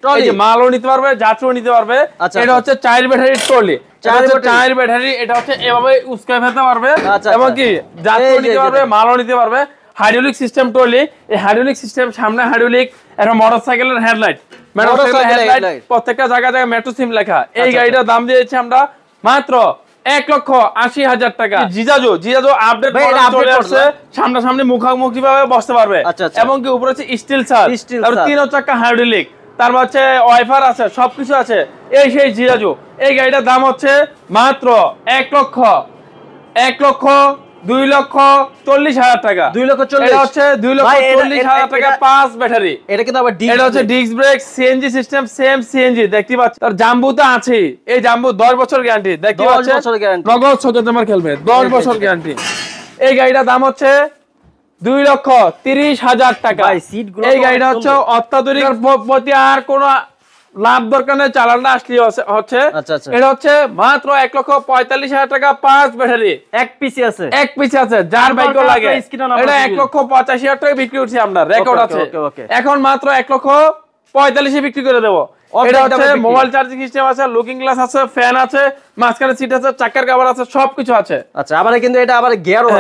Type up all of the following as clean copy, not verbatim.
এই যে মালও নিতে পারবে, যাত্রীও নিতে পারবে। এটা হচ্ছে 4 ব্যাটারি ট্রলি, 4 ব্যাটারি। এটা হচ্ছে এভাবে উস্কায় ফেলতে পারবে এবং কি যাত্রীও নিতে পারবে, মালও নিতে পারবে। হাইড্রোলিক সিস্টেম ট্রলি, এই হাইড্রোলিক সিস্টেম সামনে হাইড্রোলিক, একটা মোটরসাইকেলের হেডলাইট, প্রত্যেকটা জায়গায় মেট্রো সিম লেখা। এই গাড়িটার দাম দিয়েছি আমরা মাত্র 1,80,000 টাকা। জিজাজো আপডেট চলে আসছে, সামনাসামনি মুখোমুখি ভাবে বসতে পারবে এবং কি উপরে হচ্ছে স্টিল ছাদ, তারপর 3 চাকা হাইড্রোলিক, তারপর হচ্ছে ওয়াইফার আছে, সবকিছু আছে। এই সেই জিজাজো। এই গাড়িটার দাম হচ্ছে মাত্র 1,02,40,000 টাকা। 2,40,000 এটা হচ্ছে 2,40,000 টাকা 5 ব্যাটারি। এটা কিন্তু আবার এটা হচ্ছে disc brake, CNG system, same CNG দেখতে পাচ্ছেন। আর জাম্বু তো আছে, এই জাম্বু 10 বছর গ্যারান্টি দেখতে পাচ্ছেন, নগদ 14 নম্বর খেলবে, 10 বছর গ্যারান্টি। এই গাড়িটার দাম হচ্ছে 2,30,000 টাকা। এই গাড়িটা হচ্ছে অত্যাধুনিক, প্রতি আর কোন লাভ দরকার নেই, চালানটা আসলে হচ্ছে। এটা হচ্ছে মাত্র 1,45,000 টাকা 5 ব্যাটারি। এক পিসি আছে, যার ভাগ্য লাগে। এটা 1,85,000 টাকা বিক্রি করছি আমরা, রেকর্ড আছে। এখন মাত্র 1,45,000 বিক্রি করে দেবো। এটা হচ্ছে মোবাইল চার্জিং সিস্টেম আছে, লুকিং গ্লাস আছে, ফ্যান আছে, মাঝখানে সিট আছে, চাকার কভার আছে, সবকিছু আছে। আচ্ছা, আবার কিন্তু এটা আবার গিয়ারও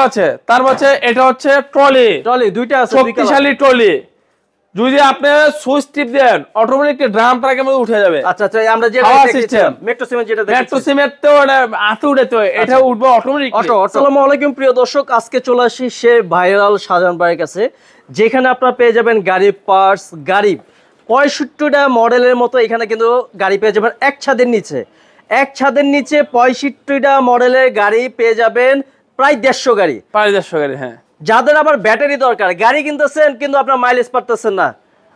আছে। তারপর হচ্ছে এটা হচ্ছে ট্রলি দুইটা আছে, শক্তিশালী ট্রলি। যদি আপনি সুইচ টিপ দেন, অটোমেটিক ড্রাম ট্রাকের মধ্যে উঠে যাবে। আচ্ছা, আমরা যে সিস্টেম মেট্রো সিমেন্ট যেটা দেখেছি, মেট্রো সিমেন্ট তো আতে উঠে, তো এটা উঠবে অটোমেটিক অটো। আসসালামু আলাইকুম প্রিয় দর্শক, আজকে চলে আসি সে ভাইরাল শাহজাহান ভাইয়ের কাছে, যেখানে আপনারা পেয়ে যাবেন গাড়ির পার্টস, গাড়ি 65টা মডেলের মতো এখানে কিন্তু গাড়ি পেয়ে যাবেন এক ছাদের নিচে। 65টা মডেলের গাড়ি পেয়ে যাবেন, প্রায় 150 গাড়ি। হ্যাঁ। যাদের আবার ব্যাটারি দরকার, গাড়ি কিনতেছেন কিন্তু আপনার মাইলেজ পাচ্ছেন না,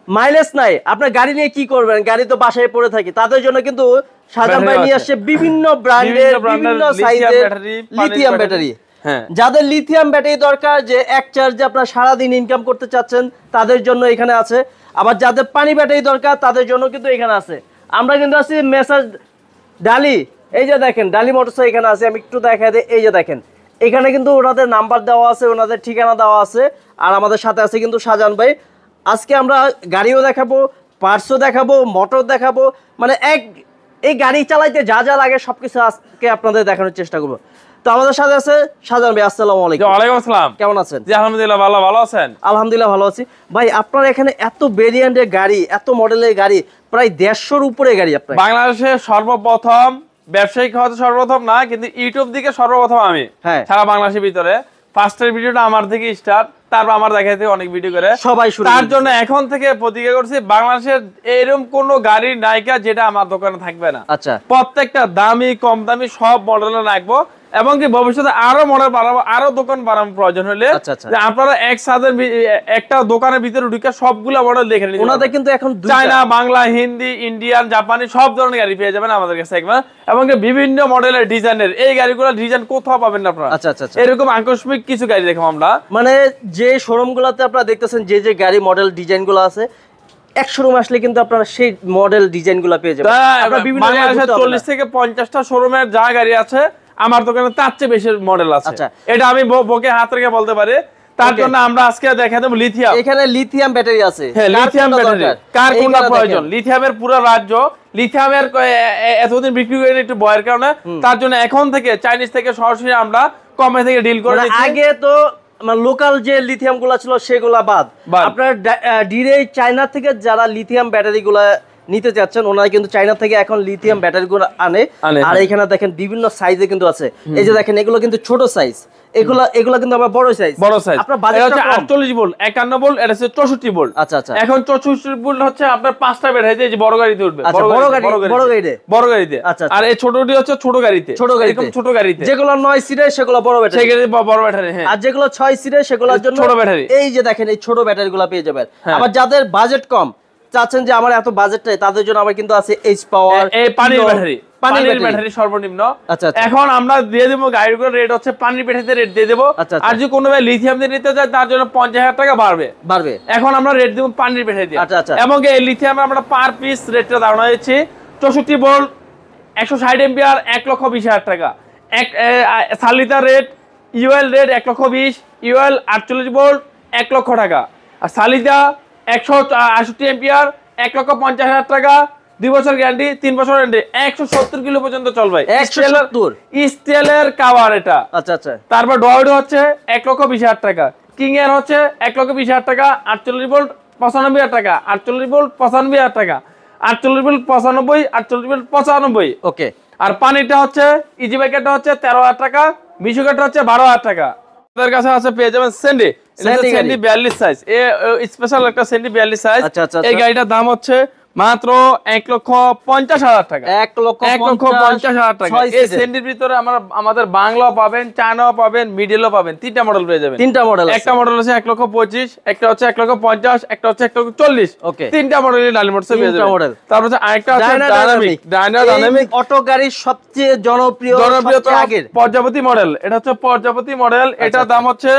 মাইলেজ নাই, আপনার গাড়ি নিয়ে কি করবেন, গাড়ি তো বাসায় পড়ে থাকে, তাদের জন্য কিন্তু শাহজাহান ভাই নিয়ে আসছে বিভিন্ন ব্র্যান্ডের, বিভিন্ন সাইজের লিথিয়াম ব্যাটারি। যাদের লিথিয়াম ব্যাটারি দরকার, যে এক চার্জে আপনার সারাদিন ইনকাম করতে চাচ্ছেন, তাদের জন্য এখানে আছে। আবার যাদের পানি ব্যাটারি দরকার, তাদের জন্য কিন্তু এখানে আছে। আমরা কিন্তু আছি মেসাজ ডালি, এই যে দেখেন ডালি মোটরস এখানে আছে। আমি একটু দেখাই দিই, এই যে দেখেন এখানে কিন্তু ওনাদের নাম্বার দেওয়া আছে, ওনাদের ঠিকানা দেওয়া আছে। আর আমাদের সাথে আছে কিন্তু শাহজাহান ভাই। আজকে আমরা গাড়িও দেখাবো, পার্টসও দেখাবো, মোটর দেখাবো, মানে এই গাড়ি চালাইতে যা যা লাগে সবকিছু আজকে আপনাদের দেখানোর চেষ্টা করবো। তো আমাদের সাথে আছে শাহজাহান ভাই। আসসালামু আলাইকুম। ওয়ালাইকুম আসসালাম। কেমন আছেন? জি আলহামদুলিল্লাহ ভালো আছেন? আলহামদুলিল্লাহ ভালো আছি ভাই। আপনার এখানে এত ভেরিয়েন্টের গাড়ি, এত মডেলের গাড়ি, প্রায় 150-র উপরে গাড়ি। আপনার বাংলাদেশে সর্বপ্রথম, ব্যবসায়িক হয়তো সর্বপ্রথম না, কিন্তু ইউটিউব দিকে সর্বপ্রথম আমি সারা বাংলাদেশের ভিতরে ফার্স্টের ভিডিওটা আমার থেকে স্টার্ট, তারপর আমার দেখাইতে অনেক ভিডিও করে সবাই শুরু। তার জন্য এখন থেকে প্রতিজ্ঞা করছি, বাংলাদেশের এরকম কোন গাড়ির নায়িকা যেটা আমার দোকানে থাকবে না। আচ্ছা, প্রত্যেকটা দামি কম দামি সব মডেলে রাখবো এবং কি ভবিষ্যতে আরো মডেল বাড়াবো, আরো দোকান বাড়াবো প্রয়োজন হলে। আপনারা একটা দোকানের ভিতরে ঢুকে সবগুলা মডেল দেখে নিন। ওনাদের কিন্তু এখন চায়না, বাংলা, হিন্দি, ইন্ডিয়ান, জাপানি সব ধরনের গাড়ি পেয়ে যাবেন আমাদের কাছে একবার, এবং বিভিন্ন মডেলের ডিজাইনের। এই গাড়িগুলোর ডিজাইন কোথাও পাবেন না আপনারা। আচ্ছা, এরকম আকস্মিক কিছু গাড়ি দেখো আমরা, মানে যে শোরুম গুলাতে আপনারা দেখতেছেন যে গাড়ি মডেল ডিজাইন গুলো আছে, এক শোরুম আসলে কিন্তু আপনারা সেই মডেল ডিজাইন গুলা পেয়ে যাবেন। বাংলাদেশের 40 থেকে 50টা শোরুমের যা গাড়ি আছে, আমার দোকানে তার চেয়ে বেশি মডেল আছে। এটা আমি বকে হাত রেখে বলতে পারি। তার জন্য আমরা আজকে দেখা দেব লিথিয়াম। এখানে লিথিয়াম ব্যাটারি আছে। হ্যাঁ, লিথিয়াম ব্যাটারি কার কোনটা প্রয়োজন? লিথিয়ামের পুরো রাজ্য, লিথিয়ামের এতদিন বিক্রি করে একটু ভয়ের কারণে, তার জন্য এখন থেকে চাইনিজ থেকে সরাসরি আমরা কমে থেকে ডিল করে নিচ্ছি। আগে তো লোকাল যে লিথিয়াম গুলা ছিল সেগুলা বাদ, আপনার ডিরেক্ট চায়না থেকে যারা লিথিয়াম ব্যাটারি গুলা নিতে চাচ্ছেন, ওনারা কিন্তু চায়না থেকে এখন লিথিয়াম ব্যাটারি গুলো আনে। আর এখানে দেখেন বিভিন্ন সাইজে কিন্তু আছে। এই যে দেখেন এগুলো কিন্তু ছোট সাইজ, এগুলা কিন্তু আবার বড় সাইজ। আপনার বাজেট হচ্ছে 48 ভোল্ট, 51 ভোল্ট, এটা হচ্ছে 64 ভোল্ট। আচ্ছা, এখন 64 ভোল্ট হচ্ছে আপনার 5টা ব্যাটারিতে, এই যে বড় গাড়িতে উঠবে। বড় গাড়িতে। আচ্ছা, আর এই ছোটটি হচ্ছে ছোট গাড়িতে, এরকম ছোট গাড়িতে। যেগুলো 9 সিটের সেগুলো বড় ব্যাটারি, বড় ব্যাটারি। হ্যাঁ, আর যেগুলো 6 সিটের সেগুলোর জন্য ছোট ব্যাটারি। এই যে দেখেন এই ছোট ব্যাটারিগুলো পেয়ে যাবেন। আবার যাদের বাজেট কম, চাচ্ছেন যে আমার এত বাজেট নাই, তাদের জন্য আবার কিন্তু আছে এইচ পাওয়ার, এই পানির ব্যাটারি সর্বনিম্ন। আচ্ছা, এখন আমরা দিয়ে দেবো গাড়িগুলোর রেট হচ্ছে পানির ব্যাটারিতে রেট দিয়ে দেবো। আর যদি কোনো ভাই লিথিয়াম দিয়ে নিতে চায়, তার জন্য 50,000 টাকা বাড়বে। এখন আমরা রেট দেবো পানির ব্যাটারি দিয়ে। আচ্ছা, এবং এই লিথিয়াম আমরা পার পিস রেটটা ধারণা দিচ্ছি 64 ভোল্ট 160 এম্পিয়ার 1,20,000 টাকা। 4 litre rate, UL rate 1,20,000, UL 48 volt 1 লক্ষ টাকা। আর সালিদা 168 এম্পিয়ার 1,50,000 টাকা, 2 বছর গ্যারান্টি, 3 বছর গ্যারান্টি, 170 কিলো পর্যন্ত চলবে। 170 স্টিলের কভার এটা। আচ্ছা আচ্ছা। তারপর ডয়েড হচ্ছে 1,20,000 টাকা, কিং এর হচ্ছে 1,20,000 টাকা, 48 ভোল্ট 95,000 টাকা, 48 ভোল্ট 95,000 টাকা, 48 ভোল্ট 95, 48 ভোল্ট 95। ওকে। আর পানিটা হচ্ছে ইজি বাইকেরটা হচ্ছে 13,000 টাকা, মিশুকেরটা হচ্ছে 12,000 টাকা। আমাদের কাছে আছে পেয়ে যাবেন সেন্ডি, সেন্ডি 42 সাইজ, স্পেশাল একটা সেন্ডি 42 সাইজ। এই গাড়িটার দাম হচ্ছে মাত্র 1,50,000 টাকা, 1,50,000 টাকা। এই সেন্ডির ভিতরে আমাদের বাংলাও পাবেন, চায়নাও পাবেন, মিডলও পাবেন, তিনটা মডেল পেয়ে যাবেন। তিনটা মডেল, একটা মডেল হচ্ছে 1,25,000, একটা হচ্ছে 1,50,000, একটা হচ্ছে 1,40,000। ওকে, তিনটা মডেলই ডালি মোটরসে পেয়ে যাবেন। তারপর হচ্ছে আরেকটা হচ্ছে ডায়নামিক, অটো গাড়ির সবচেয়ে জনপ্রিয় পর্যাবতী মডেল। এটা হচ্ছে পর্যাবতী মডেল। এটার দাম হচ্ছে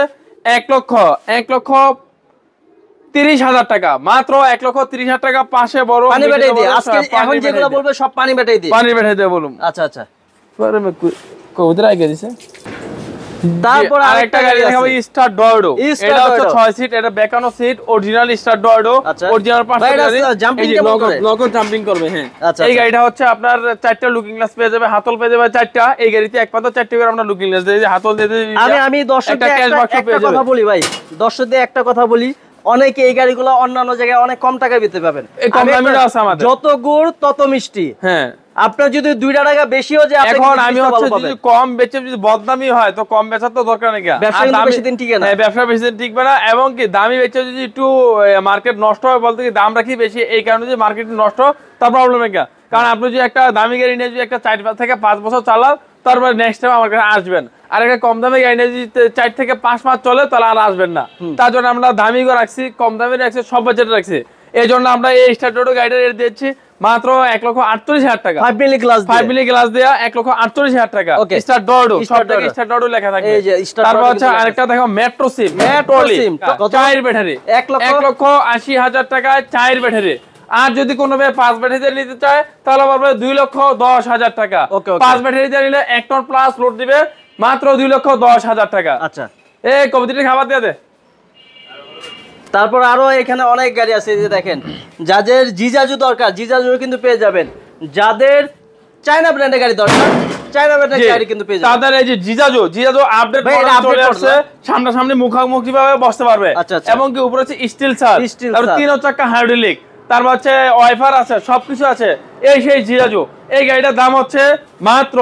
1,30,000 টাকা, মাত্র 1,30,000 টাকা। পাশে বড় পানি বেটাই দিয়ে আজকে এখন যেগুলো বলবে সব পানি বেটাই দিয়ে, পানি বেটাই দিয়ে বলুন। আচ্ছা আচ্ছা। পরে মে কোদরা আগে দিছে। তারপর আরেকটা গাড়ি দেখাবো, স্টার ডয়ডো। এটা হচ্ছে 6 সিট, এটা বেকানো সিট, অরিজিনাল স্টার ডয়ডো, অরিজিনাল পাঁচটা গাড়ি। এই যে নগদ জাম্পিং করবে। হ্যাঁ, এই গাড়িটা হচ্ছে আপনার 4টা লুকিং গ্লাস পেয়ে যাবে, হাতল পেয়ে যাবে 4টা। এই গাড়িতে এক পাতা 4টা করে আমরা লুকিং গ্লাস দেই, হাতল দিয়ে দিই। আমি দর্শকদের একটা কথা বলি ভাই, দর্শকদের একটা কথা বলি, অনেকে এই গাড়িগুলো অন্যান্য জায়গায় অনেক কম টাকায় পেতে পাবেন। যত গুড় তত মিষ্টি। হ্যাঁ, আপনার যদি 2 টাকা বেশিও যে এখন আমি হচ্ছে যদি কম বেচে যদি বদনামি হয় তো কম বেচার তো দরকার নেই। ব্যবসা বেশি দিন টিকে না, ব্যবসা বেশি দিন টিকবে না। এবং কি দামি বেচে যদি একটু মার্কেট নষ্ট হয় বলতে কি দাম রাখি বেশি, এই কারণে যদি মার্কেট নষ্ট তার প্রবলেম নেই। কারণ আপনি যদি একটা দামি গাড়ি নিয়ে যদি একটা 4 থেকে 5 বছর চালান, তারপরে নেক্সট টাইম আমার কাছে আসবেন। আর একটা কম দামি গাড়ি নিয়ে যদি 4 থেকে 5 মাস চলে তাহলে আর আসবেন না। তার জন্য আমরা দামি করে রাখছি, কম দামি রাখছি, সব বাজেটে রাখছি। এই জন্য আমরা এই স্টার ডয়ডো গাড়িটা রেট দিচ্ছি মাত্র 1,48,000 টাকা। 5 মিলি গ্লাস দেয়া 1,48,000 টাকা। স্টার ডয়ডো, সব জায়গায় স্টার ডয়ডো লেখা থাকবে। তারপর হচ্ছে আরেকটা দেখো মেট্রো সিম, 4 ব্যাটারি, 1,80,000 টাকায় 4 ব্যাটারি। আর যদি কোনো 5 ব্যাটারি দিয়ে নিতে চায় তাহলে পারবে 2,10,000 টাকা। 5 ব্যাটারি দিয়ে নিলে 1 টন প্লাস লোড দিবে, মাত্র 2,10,000 টাকা। আচ্ছা, এই কমিটির খাবার দিয়ে দে। তারপর আরো এখানে অনেক গাড়ি আছে, এই যে দেখেন, যাদের জিজাজু দরকার জিজাজু কিন্তু পেয়ে যাবেন, যাদের চায়না ব্র্যান্ডের গাড়ি দরকার চায়না ব্র্যান্ডের গাড়ি কিন্তু পেয়ে যাবেন। তাদের এই যে জিজাজু আপডেট চলে আসছে, সামনাসামনি মুখোমুখি ভাবে বসতে পারবে। এবং কি উপরে হচ্ছে স্টিল ছাদ, তারপর 3 চাকা হাইড্রোলিক, তারপর হচ্ছে ওয়াইফার আছে, সবকিছু আছে। এই সেই জিজাজু। এই গাড়িটার দাম হচ্ছে মাত্র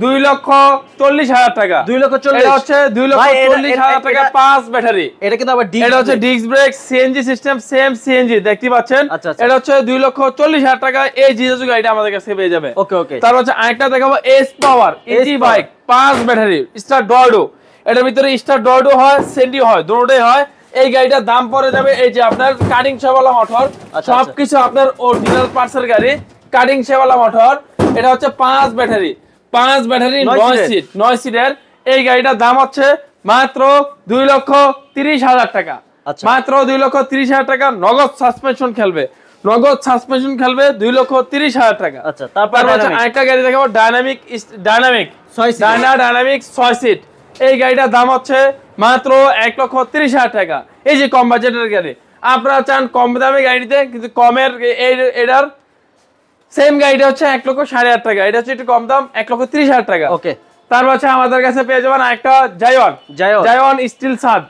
2,40,000 টাকা। 2,40,000 হচ্ছে 2,40,000 টাকা 5 ব্যাটারি। এটা কিন্তু আবার এটা হচ্ছে disc brake, CNG system, same CNG দেখতে পাচ্ছেন। এটা হচ্ছে 2,40,000 টাকা। এই জিজাজু গাড়িটা আমাদের কাছে পেয়ে যাবে। ওকে ওকে। তারপর হচ্ছে আরেকটা দেখাবো, S power easy bike, 5 battery, star ডয়ডো। এটার ভিতরে স্টার ডয়ডো হয়, সেন্ডি হয়, দুটোই হয়। এই গাড়িটার দাম পড়ে যাবে এই যে আপনার কাটিং সেওয়ালা মোটর, সবকিছু আপনার অরিজিনাল পার্টসের গাড়ি, কাটিং সেওয়ালা মোটর। এটা হচ্ছে 5 ব্যাটারি, 9 সিটের। এই গাড়িটার দাম হচ্ছে মাত্র 2,30,000 টাকা, মাত্র 2,30,000 টাকা। নগদ সাসপেনশন খেলবে, 2,30,000 টাকা। আচ্ছা, তারপর আরেকটা গাড়ি দেখাবো, ডায়নামিক 6 সিট। এই গাড়িটার দাম হচ্ছে মাত্র 1,30,000 টাকা। এই যে কম বাজেটের গাড়ি, আপনারা চান কম দামি গাড়িতে, কিন্তু কমের এটার সেম গাড়িটা হচ্ছে 1,60,000 টাকা। এটা হচ্ছে একটু কম দাম, 1,30,000 টাকা। ওকে। তারপর হচ্ছে আমাদের কাছে পেয়ে যাবেন একটা জায়ন স্টিল ছাদ,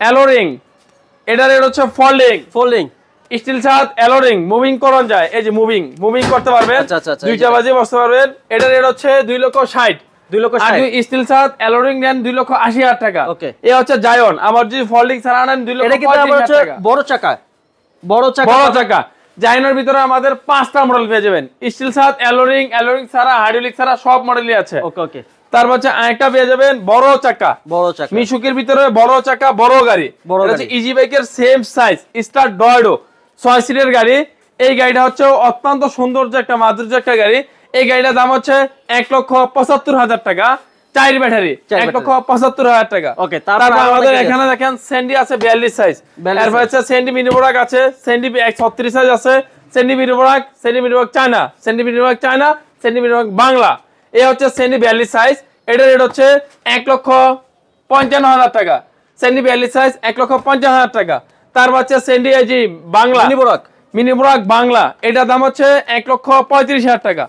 অ্যালোরিং। এটার রেট হচ্ছে ফোল্ডিং স্টিল ছাদ, অ্যালোরিং, মুভিং করন যায়। এই যে মুভিং করতে পারবেন, 2টা বাজে বসতে পারবেন। এটার রেট হচ্ছে 2,60,000। স্টিল ছাদ অ্যালোরিং নেন 2,80,000 টাকা। এই হচ্ছে জায়ন। আমার যদি ফোল্ডিং ছাড়া নেন 2,50,000 টাকা। বড় চাকা জায়নের ভিতরে আমাদের 5টা মডেল পেয়ে যাবেন, স্টিল ছাদ, অ্যালোরিং ছাড়া, হাইড্রোলিক ছাড়া সব মডেলই আছে। ওকে। তারপর হচ্ছে আরেকটা পেয়ে যাবেন বড় চাকা, মিশুকের ভিতরে বড় চাকা, বড় গাড়ি। এটা হচ্ছে ইজি বাইকের সেম সাইজ, স্টার ডয়ডো, 6 সিটের গাড়ি। এই গাড়িটা হচ্ছে অত্যন্ত সৌন্দর্য একটা, মাধুর্য একটা গাড়ি। এই গাড়িটার দাম হচ্ছে 1,75,000 টাকা, 4 ব্যাটারি, 1,75,000 টাকা। ওকে। তারপর আমাদের এখানে দেখেন সেন্ডি আছে 42 সাইজ। এরপর হচ্ছে সেন্ডি মিনি বোরাক আছে, সেন্ডি 36 সাইজ আছে, সেন্ডি মিনি বোরাক চায়না, সেন্ডি মিনি বোরাক চায়না, সেন্ডি মিনি বোরাক বাংলা। এই হচ্ছে সেন্ডি 42 সাইজ। এটার রেট হচ্ছে 1,55,000 টাকা। সেন্ডি 42 সাইজ 1,55,000 টাকা। তারপর হচ্ছে সেন্ডি এজি বাংলা মিনি বোরাক বাংলা, এটার দাম হচ্ছে 1,35,000 টাকা।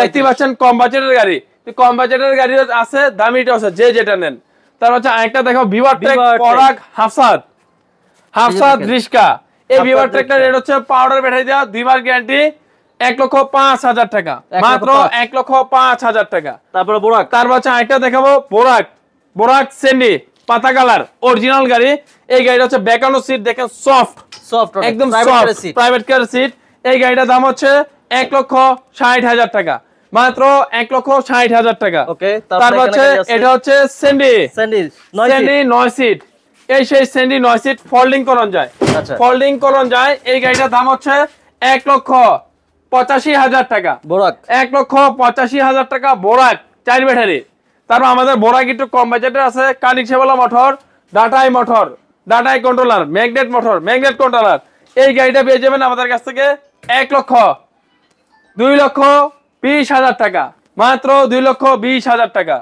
দেখতে পাচ্ছেন কম বাজেটের গাড়ি, কম বাজেটের গাড়ি আছে, দামিটা আছে, যে যেটা নেন। তারপর হচ্ছে আরেকটা দেখো ভিভারটেক পরাগ হাফসাদ রিস্কা। এই ভিভারটেকটার রেট হচ্ছে পাউডার ব্যাটারি দেওয়া 2 মাস গ্যারান্টি 1,05,000 টাকা, মাত্র 1,05,000 টাকা। তারপর হচ্ছে আরেকটা দেখাবো বোরাক সেন্ডি পাতা কালার অরিজিনাল গাড়ি। এই গাড়িটা হচ্ছে ব্যাকানো সিট দেখেন, সফট একদম প্রাইভেট কার সিট। এই গাড়িটার দাম হচ্ছে 1,60,000 টাকা, মাত্র 1,60,000 টাকা। তারপর হচ্ছে এটা হচ্ছে সেন্ডি 9 সিট। এই সেই সেন্ডি 9 সিট ফোল্ডিং করন যায়। এই গাড়িটার দাম হচ্ছে 1,85,000 টাকা, 1,85,000 টাকা বোরাক 4 ব্যাটারি। তারপর আমাদের বোরাক একটু কম বাজেটের আছে, কানিকসেবলা মোটর, ডাটাই কন্ট্রোলার, ম্যাগনেট কন্ট্রোলার। এই গাড়িটা পেয়ে যাবেন আমাদের কাছ থেকে 2,20,000 টাকা, মাত্র 2,20,000 টাকা।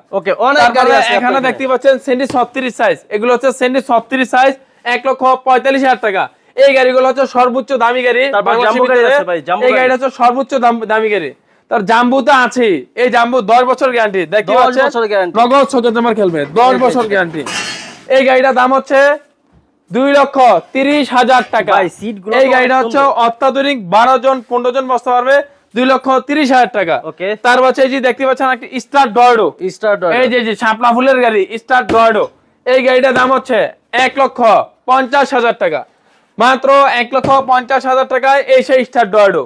এখানে দেখতে পাচ্ছেন সেন্ডি 36 সাইজ, এগুলো হচ্ছে সেন্ডি 36 সাইজ 1,45,000 টাকা। এই গাড়িগুলো হচ্ছে সর্বোচ্চ দামি গাড়ি, এই গাড়িটা হচ্ছে সর্বোচ্চ দামি গাড়ি। তার জাম্বু তো আছে, এই জাম্বু 10 বছর গ্যারান্টি, দেখতে পাচ্ছেন নগদ 17 খেলবে, 10 বছর গ্যারান্টি। এই গাড়িটার দাম হচ্ছে 2,30,000 টাকা। এই গাড়িটা হচ্ছে অত্যাধুনিক, 12 জন 15 জন বসতে পারবে, 2,30,000 টাকা। তারপর এই যে দেখতে পাচ্ছেন একটা স্টার ডর্ডো, এই যে শাপলা ফুলের গাড়ি স্টার ডর্ডো। এই গাড়িটার দাম হচ্ছে 1,50,000 টাকা, মাত্র 1,50,000 টাকায় এই সেই স্টার ডর্ডো।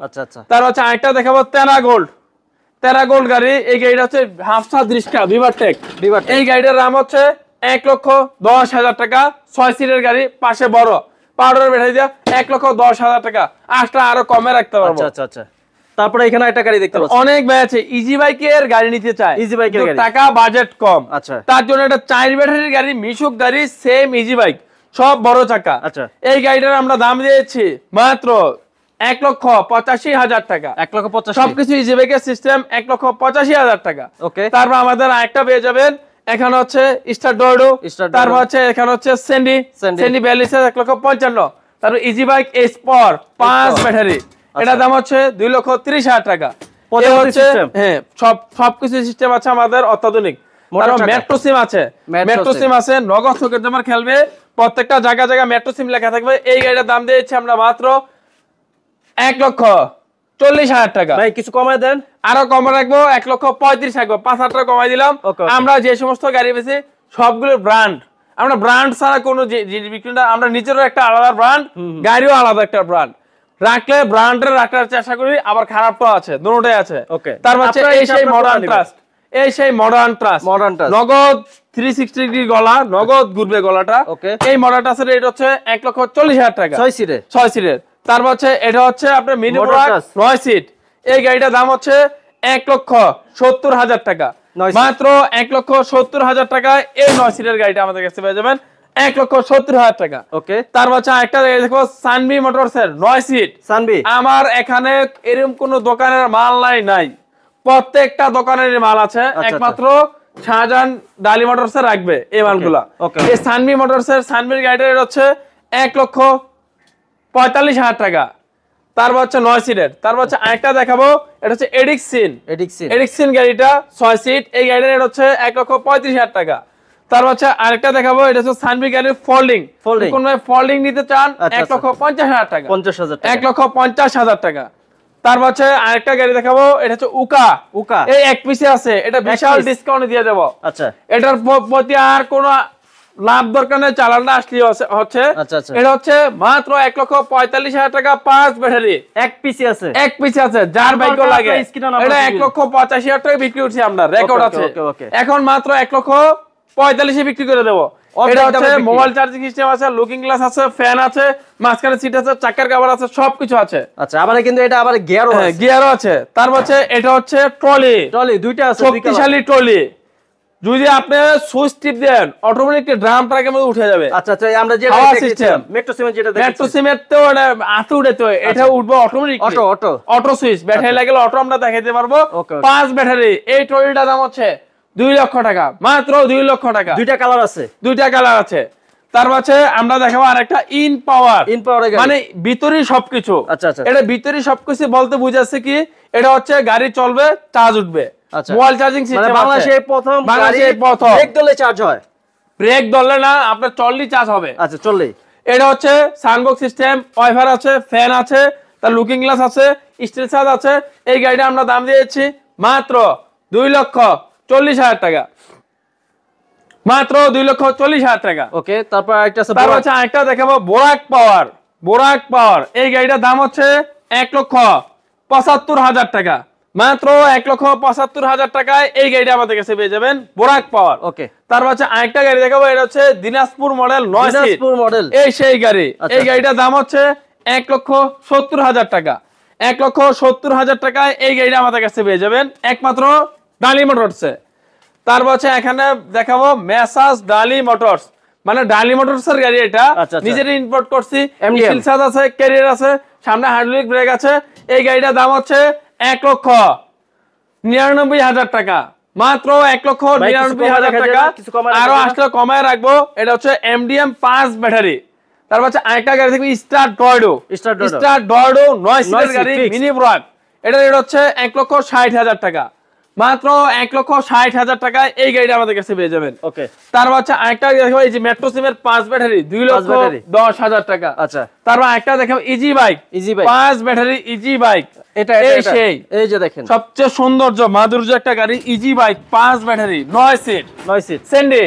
তার হচ্ছে আরেকটা দেখাবো টেরা গোল্ড গাড়ি। এই গাড়িটা হচ্ছে হাফসাদ রিস্কা ভিভারটেক। এই গাড়িটার দাম হচ্ছে 1,10,000 টাকা, 6 সিটের গাড়ি, পাশে বড় পাউডার ব্যাটারি দেওয়া, 1,10,000 টাকা। আসটা আরো কমে রাখতে পারবো। তারপরে এখানে একটা গাড়ি দেখতে পাচ্ছি, অনেক ভাই আছে ইজি বাইকের গাড়ি নিতে চায়, টাকা বাজেট কম, তার জন্য একটা 4 ব্যাটারির গাড়ি, মিশুক গাড়ি, সেম ইজি বাইক, সব বড় চাকা। এই গাড়িটার আমরা দাম দিয়েছি মাত্র 1,85,000 টাকা, 1,85,000, সবকিছু ইজি বাইকের সিস্টেম, 1,85,000 টাকা। তারপর আমাদের আরেকটা পেয়ে যাবেন, এখানে হচ্ছে স্টার ডর্ডো, তারপর হচ্ছে এখানে হচ্ছে সেন্ডি 42 1,55,000। তারপর ইজি বাইক স্পর 5 ব্যাটারি, এটা দাম হচ্ছে 2,30,000 টাকা। হ্যাঁ, সবকিছু সিস্টেম আছে আমাদের অত্যাধুনিক। মেট্রো সিম আছে, নগদ চোখের জমার খেলবে, প্রত্যেকটা জায়গা মেট্রো সিম লেখা থাকবে। এই গাড়িটার দাম দিয়েছি আমরা মাত্র 1,40,000 টাকা। ভাই কিছু কমায় দেন, আরো কমে রাখবো, 1,35,000 রাখবো, 5,000 টাকা কমাই দিলাম। আমরা যে সমস্ত গাড়ি বেশি সবগুলো ব্র্যান্ড, আমরা ব্র্যান্ড ছাড়া কোনো জিনিস বিক্রি না, আমরা নিজেরও একটা আলাদা ব্র্যান্ড, গাড়িও আলাদা একটা ব্র্যান্ড রাখলে ব্র্যান্ডের রাখার চেষ্টা করি, আবার খারাপটাও আছে, দুটোটাই আছে। তারপর হচ্ছে এই সেই মডার্ন ট্রাস্ট, নগদ 360 ডিগ্রি গলা, নগদ ঘুরবে গলাটা। এই মডার্ন ট্রাস্টের রেট হচ্ছে 1,40,000 টাকা, 6 সিটের। তারপর হচ্ছে এটা হচ্ছে আপনার মিনি বোরাক 9 সিট। এই গাড়িটার দাম হচ্ছে 1,70,000 টাকা, মাত্র 1,70,000 টাকায় এই 9 সিটের গাড়িটা আমাদের কাছে পেয়ে যাবেন 1,70,000 টাকা। তারপর হচ্ছে একটা দেখো সানবি মোটরসের 9 সিট। আমার এখানে এরকম কোন দোকানের মাল নাই, প্রত্যেকটা দোকানের মাল আছে, একমাত্র শাহজাহান ডালি মোটরসে রাখবে এই মালগুলা। এই সানবি মোটরসের সানবির গাড়িটার হচ্ছে 1,45,000 টাকা। তারপর হচ্ছে 9 সিটের। তারপর হচ্ছে আরেকটা দেখাবো, এটা হচ্ছে এডিক্সিন গাড়িটা 6 সিট। এই গাড়িটার রেট হচ্ছে 1,35,000 টাকা। তারপর হচ্ছে আরেকটা দেখাবো, এটা হচ্ছে সানবি গাড়ির ফোল্ডিং নিতে চান 1,50,000 টাকা, 1,50,000 টাকা। তারপর হচ্ছে আরেকটা গাড়ি দেখাবো, এটা হচ্ছে উকা, এই এক পিসে আছে, এটা বিশাল ডিসকাউন্ট দিয়ে দেবো। এটার প্রতি আর কোনো লাভ দরকার নেই, চালানটা আসলে হচ্ছে। এটা হচ্ছে মাত্র 1,45,000 টাকা, 5 ব্যাটারি, এক পিসি আছে, যার বাইকও লাগে। এটা 1,85,000 টাকা বিক্রি করছি আমরা, রেকর্ড আছে। এখন মাত্র 1,45,000 বিক্রি করে দেবো। এটা হচ্ছে মোবাইল চার্জিং সিস্টেম আছে, লুকিং গ্লাস আছে, ফ্যান আছে, মাঝখানে সিট আছে, চাকার কভার আছে, সবকিছু আছে। আবার কিন্তু এটা আবার গিয়ারও আছে। তারপর হচ্ছে এটা হচ্ছে ট্রলি দুইটা আছে, শক্তিশালী ট্রলি। যদি আপনি সুইচ টিপ দেন অটোমেটিক ড্রাম ট্রাকের মধ্যে উঠে যাবে। আমরা যে মেট্রো সিমের তো আতে উঠে, তো এটা উঠবে অটোমেটিক, অটো সুইচ। ব্যাটারি লাগলে অটো আমরা দেখাইতে পারবো। 5 ব্যাটারি। এই ট্রলিটার দাম হচ্ছে 2 লক্ষ টাকা, মাত্র 2 লক্ষ টাকা। দুইটা কালার আছে। তারপর আছে আমরা দেখাবো আরেকটা ইন পাওয়ার মানে ভিতরে সবকিছু। এটা ভিতরে সবকিছু বলতে বুঝাচ্ছে কি এটা হচ্ছে গাড়ি চলবে চার্জ উঠবে, মোবাইল চার্জিং সিস্টেম। বাংলাদেশে প্রথম ব্রেক দলে চার্জ হয়, ব্রেক ধরলে না আপনার চললেই চার্জ হবে। আচ্ছা চললেই। এটা হচ্ছে সানবক্স সিস্টেম, ওয়াইফার আছে, ফ্যান আছে, তার লুকিং গ্লাস আছে, স্টিল চার্জ আছে। এই গাড়িটা আমরা দাম দিয়েছি মাত্র 2,40,000 টাকা, মাত্র 2,40,000 টাকা। ওকে, তারপর আরেকটা দেখাবো বোরাক পাওয়ার। বোরাক পাওয়ার এই গাড়িটার দাম হচ্ছে 1,75,000 টাকা, মাত্র 1,75,000 টাকায় এই গাড়িটা আমাদের কাছে পেয়ে যাবেন বোরাক পাওয়ার। ওকে, তারপর আরেকটা গাড়ি দেখাবো, এটা হচ্ছে দিনাজপুর মডেল 9 সিট মডেল, এই সেই গাড়ি। এই গাড়িটার দাম হচ্ছে 1,70,000 টাকা, 1,70,000 টাকায় এই গাড়িটা আমাদের কাছে পেয়ে যাবেন একমাত্র ডালি মোটরসে। তারপর এখানে দেখাবো মেসাজ ডালি মোটরস, মানে ডালি মোটরস এর গাড়ি এটা, নিজেরই ইম্পোর্ট করছি। স্টিল চার্জ আছে, ক্যারিয়ার আছে, সামনে হাইড্রোলিক ব্রেক আছে। এই গাড়িটার দাম হচ্ছে 1,99,000 টাকা, মাত্র 1,99,000 টাকা। আরো আসলে কমায় রাখবো। এটা হচ্ছে MDM 5 ব্যাটারি। তারপর আরেকটা গাড়ি থাকবে স্টার ডয়ডো, স্টার ডয়ডো 9 সিটের গাড়ি মিনি ব্রাক। এটা রেট হচ্ছে 1,60,000 টাকা, মাত্র 1,60,000 টাকায় এই গাড়িটা আমাদের কাছে পেয়ে যাবেন। ওকে, তারপর আরেকটা দেখো এই যে মেট্রো সিমের 5 ব্যাটারি 2,10,000 টাকা। আচ্ছা, তারপর একটা দেখো easy bike 5 battery easy bike. এটা সেই এই যে দেখেন সবচেয়ে সৌন্দর্য মাধুর্য একটা গাড়ি ইজি বাইক 5 ব্যাটারি 9 সিট সেন্ডে।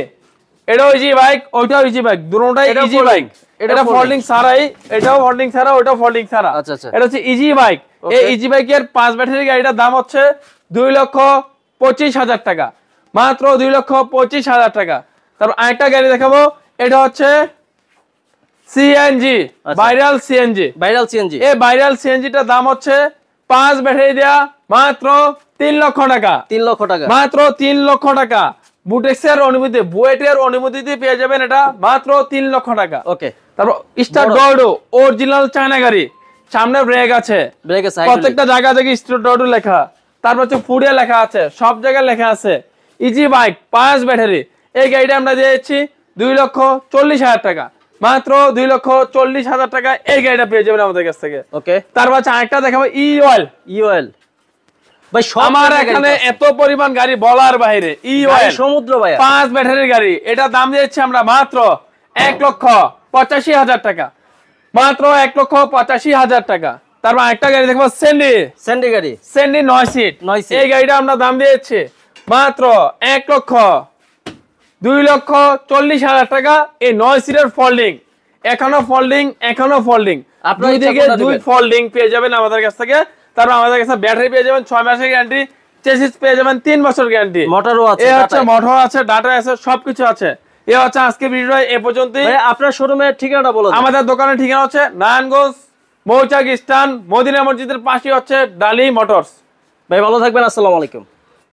এটাও ইজি বাইক, ওইটাও ইজি বাইক, দুটোটাই ইজি বাইক। এটা ফোল্ডিং ছাড়াই, এটাও ফোল্ডিং ছাড়া, ওইটাও ফোল্ডিং ছাড়া। আচ্ছা, এটা হচ্ছে ইজি বাইক। এই ইজি বাইকের 5 ব্যাটারি গাড়িটার দাম হচ্ছে 2,25,000 টাকা, মাত্র 2,25,000 টাকা। তারপর আরেকটা গাড়ি দেখাবো, এটা হচ্ছে সিএনজি, ভাইরাল সিএনজি। এই ভাইরাল সিএনজিটার দাম হচ্ছে 5 ব্যাটারি দেয়া মাত্র 3 লক্ষ টাকা, 3 লক্ষ টাকা, মাত্র 3 লক্ষ টাকা। বুটেক্সের অনুমতি, বুয়েটের অনুমতিতে পেয়ে যাবেন এটা মাত্র 3 লক্ষ টাকা। ওকে, তারপর স্টার ডয়ডো অরিজিনাল চায়না গাড়ি, সামনে ব্রেক আছে, প্রত্যেকটা জায়গা থেকে স্টার ডয়ডো লেখা। তারপর ফুডে লেখা আছে, সব জায়গায় লেখা আছে। Easy bike 5 battery. এই গাড়িটা আমরা দিয়েছি 2,40,000 টাকা, মাত্র 2,40,000 টাকা এই গাড়িটা পেয়ে যাবেন আমাদের কাছ থেকে। ওকে, তারপর আরেকটা দেখাবো ই অয়েল। ভাই আমার এখানে এত পরিমাণ গাড়ি বলার বাইরে। ই অয়েল সমুদ্র ভাই 5 ব্যাটারির গাড়ি, এটা দাম দিয়েছি আমরা মাত্র 1,85,000 টাকা, মাত্র 1,85,000 টাকা। তারপর একটা গাড়ি দেখবো স্যান্ডি গাড়ি, স্যান্ডি 9 সিট। এই গাড়িটা আমরা দাম দিয়েছি মাত্র 2,40,000 টাকা। এই 9 সিটের ফোল্ডিং, এখনো ফোল্ডিং আপনার দিকে 2 ফোল্ডিং পেয়ে যাবেন আমাদের কাছ থেকে। তারপর আমাদের কাছে ব্যাটারি পেয়ে যাবেন 6 মাসের গ্যারান্টি, চেসিস পেয়ে যাবেন 3 বছর গ্যারান্টি, মোটরও আছে, মোটর আছে, ডাটা আছে, সবকিছু আছে। এই হচ্ছে আজকে ভিডিও এ পর্যন্তই। আপনার শোরুমের ঠিকানাটা বলুন। আমাদের দোকানের ঠিকানা হচ্ছে নারায়ণগঞ্জ মৌচাক স্টান, মদিনা মসজিদের পাশে হচ্ছে ডালি মোটরস। ভাই ভালো থাকবেন, আসসালামু আলাইকুম।